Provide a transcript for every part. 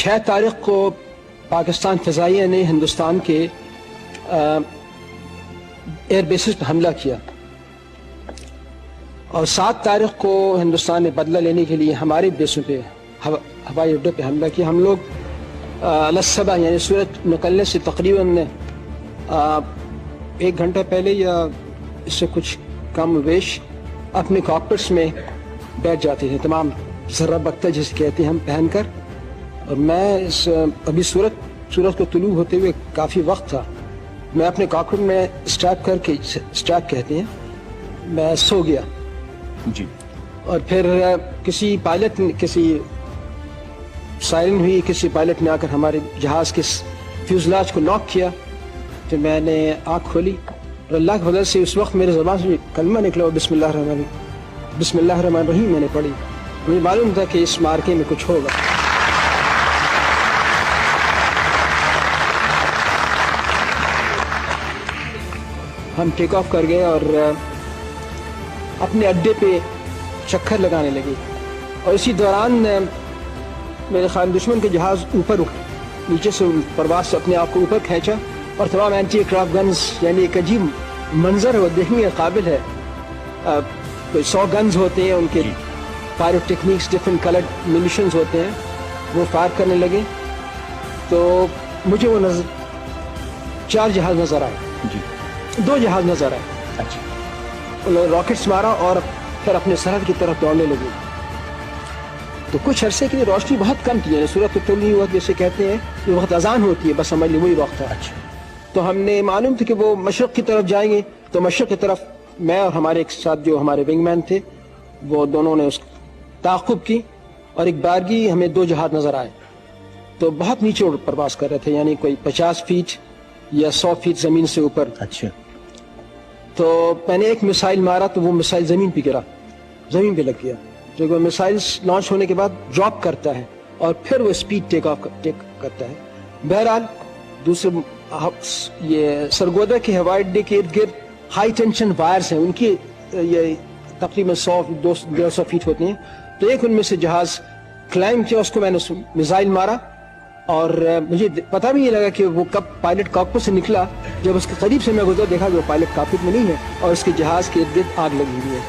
6 तारीख को पाकिस्तान फ़िज़ाइया ने हिंदुस्तान के एयर बेसिस पर हमला किया और 7 तारीख को हिंदुस्तान ने बदला लेने के लिए हमारे बेसों पे हवाई अड्डों पे हमला किया। हम लोग अलसबा यानी सूरज निकलने से तकरीबन 1 घंटा पहले या इससे कुछ कम वेश अपने कॉकपिट्स में बैठ जाते थे, तमाम ज़र्रा बख्ता जिसे कहते हैं हम पहनकर। और मैं अभी सूरज को तुलू होते हुए काफ़ी वक्त था, मैं अपने कॉकपिट में स्ट्रैप करके, स्ट्रैप कहते हैं, मैं सो गया जी। और फिर किसी पायलट ने, किसी सायरन हुई, किसी पायलट ने आकर हमारे जहाज़ के फ्यूज़लाज को नॉक किया। तो मैंने आँख खोली और अल्लाह की वजह से उस वक्त मेरे ज़बान से कलमा निकला और बिस्मिल्लाहिर्रहमानिर्रहीम मैंने पढ़ी। मुझे मालूम था कि इस मार्के में कुछ होगा। हम टेक ऑफ कर गए और अपने अड्डे पे चक्कर लगाने लगे और इसी दौरान मेरे ख्याल दुश्मन के जहाज़ ऊपर नीचे से परवाज़ से अपने आप को ऊपर खींचा और तमाम एंटी एयरक्राफ्ट गन्स, यानी एक अजीब मंजर है, वो देखने के काबिल है। 100 गन्स होते हैं, उनके फायर टेक्निक्स, डिफरेंट कलर्ड मिलिशंस होते हैं, वो फायर करने लगे। तो मुझे वो 4 जहाज़ नज़र आए जी। 2 जहाज़ नज़र आए। अच्छा। उन्होंने रॉकेट्स मारा और फिर अपने सरहद की तरफ दौड़ने लगे। तो कुछ अरसे के लिए रोशनी बहुत कम थी, सूरज तो तुली हुआ जैसे कहते हैं, ये वक्त अजान होती है, बस समझ ली वही वक्त था। अच्छा। तो हमने मालूम था कि वो मशरक़ की तरफ जाएंगे, तो मशरक़ की तरफ मैं और हमारे एक साथ जो हमारे विंगमैन थे, वो दोनों ने उस ताक़ुब की और एक बारगी हमें 2 जहाज़ नज़र आए। तो बहुत नीचे परवाज़ कर रहे थे, यानी कोई 50 फीट या 100 फीट ज़मीन से ऊपर। अच्छा। तो मैंने एक मिसाइल मारा तो वो मिसाइल ज़मीन पे गिरा, ज़मीन पे लग गया। जो वो मिसाइल लॉन्च होने के बाद ड्रॉप करता है और फिर वो स्पीड टेक करता है। बहरहाल दूसरे ये सरगोदा के हवाई अड्डे के इर्द गिर्द हाई टेंशन वायर्स हैं, उनकी ये तकरीबन 100-200 फीट होती हैं। तो एक उनमें से जहाज़ क्लाइंब किया, उसको मैंने मिसाइल मारा और मुझे पता भी नहीं लगा कि वो कब पायलट कॉकपिट से निकला। जब उसके करीब से मैं गुजरा, देखा कि वो पायलट कॉकपिट में नहीं है और उसके जहाज़ के इर्द गिर्द आग लगी हुई है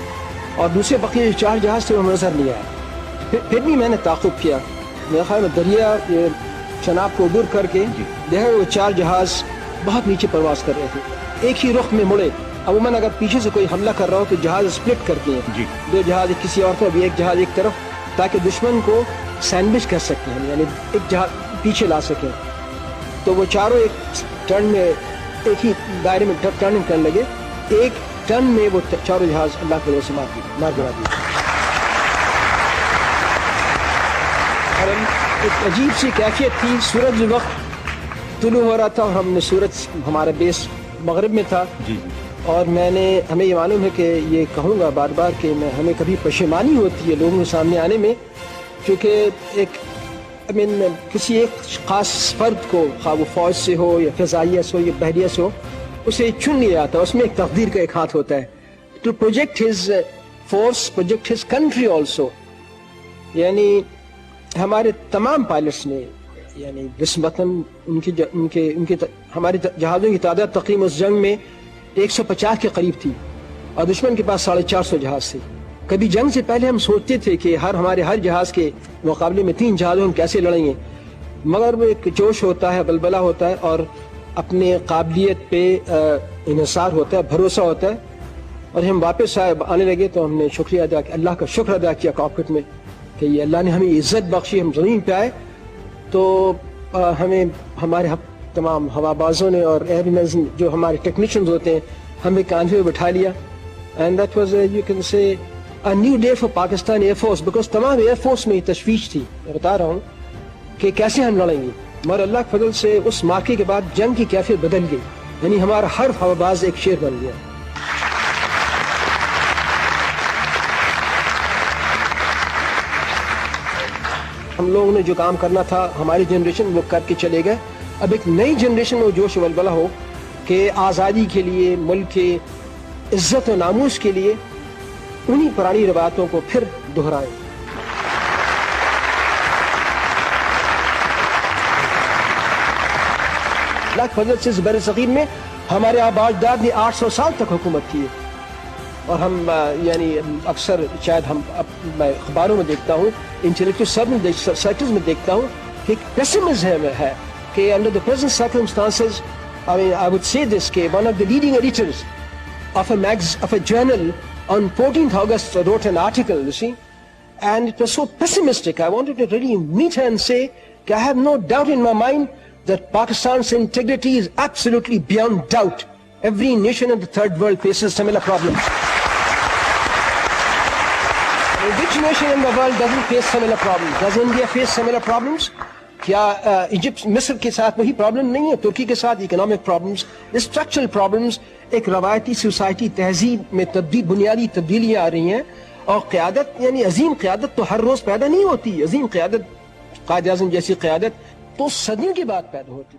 और दूसरे बकिए 4 जहाज़ थे वो नजर नहीं आया। फिर भी मैंने ताक़ुब किया, मेरे ख्याल में दरिया चनाब को दूर करके देखा वो 4 जहाज़ बहुत नीचे परवाज़ कर रहे थे, एक ही रुख में मुड़े। अमूमन अगर पीछे से कोई हमला कर रहा हो तो जहाज़ स्प्लिट करते हैं, 2 जहाज़ किसी और तरफ, एक जहाज़ एक तरफ, ताकि दुश्मन को सैंडविच कर सकते हैं, यानी एक जहाज़ पीछे ला सकें। तो वो चारों एक टर्न में, एक ही दायरे में टर्न करने लगे। एक टर्न में वो चारों जहाज़ अल्लाह की वजह से मार गिरा दिए। और एक अजीब सी कैफियत थी, सूरज वक्त तुलू हो रहा था और हमने सूरज, हमारा बेस मगरिब में था जी। और हमें ये मालूम है कि ये कहूँगा बार बार कि हमें कभी पशेमानी होती है लोगों के सामने आने में, क्योंकि एक किसी एक ख़ास फ़र्द को, खा वो फ़ौज से हो या फ़िज़ाइया से हो या बहरिया से हो, उसे चुन लिया जाता है, उसमें एक तकदीर का एक हाथ होता है। तो project his force, project his country also, यानी हमारे तमाम पायलट्स ने, यानी निस्बतन उनके हमारे जहाज़ों की तादाद तकरीबन उस जंग में 150 के करीब थी और दुश्मन के पास 450 जहाज़ थे। कभी जंग से पहले हम सोचते थे कि हमारे हर जहाज़ के मुकाबले में 3 जहाज़ों हम कैसे लड़ेंगे, मगर वो एक जोश होता है, बलबला होता है और अपने काबिलियत पे इन्हिसार होता है, भरोसा होता है। और हम वापस आने लगे तो हमने शुक्रिया अदा किया, अल्लाह का शुक्र अदा किया कॉकपिट में कि ये अल्लाह ने हमें इज़्ज़त बख्शी, हम ज़मीन पे आए। तो हमें हमारे तमाम हवाबाजों ने और एयरमैन्स जो हमारे टेक्नीशियंस होते हैं, हमें कांधे पे बिठा लिया। And that was, you can say, a new day for Pakistan air force, because तमाम एयरफोर्स में तशवीश थी, मैं बता रहा हूँ कि कैसे हम लड़ेंगे। मगर अल्लाह के फजल से उस मार्के के बाद जंग की कैफियत बदल गई, यानी हमारा हर हवाबाज एक शेर बन गया। हम लोगों ने जो काम करना था, हमारी जनरेशन वो करके चले गए। अब एक नई जनरेशन में जोश वलबला हो कि आज़ादी के लिए, मुल्क के इज्जत और नामूस के लिए उन्हीं पुरानी रवायतों को फिर दोहराएं। لاکھ فضل سے بر صغیر میں ہمارے آباء اجداد نے 800 سال تک حکومت کی ہے. اور ہم یعنی اکثر شاید میں اخباروں میں دیکھتا ہوں, انٹلیکچوئل سرکلز میں دیکھتا ہوں کہ ایک پیسمزم ہے کہ under the present circumstances, I would say this, کہ one of the leading editors of a journal on 14th August wrote an article, you see, and it was so pessimistic. I wanted to really meet her and say, I have no doubt in my mind that Pakistan's integrity is absolutely beyond doubt. Every nation in the third world faces similar problems. Which nation in the world doesn't face similar problems? Does India face similar problems? کیا Egypt مصر کے ساتھ وہی problem نہیں ہے؟ ترکی کے ساتھ economic problems, structural problems, ایک روایتی سوسائٹی تہذیب میں بنیادی تبدیلیاں آ رہی ہیں. اور قیادت یعنی عظیم قیادت تو ہر روز پیدا نہیں ہوتی. عظیم قیادت, قائد اعظم جیسی قیادت تو صدیوں کے بعد پیدا ہوتی.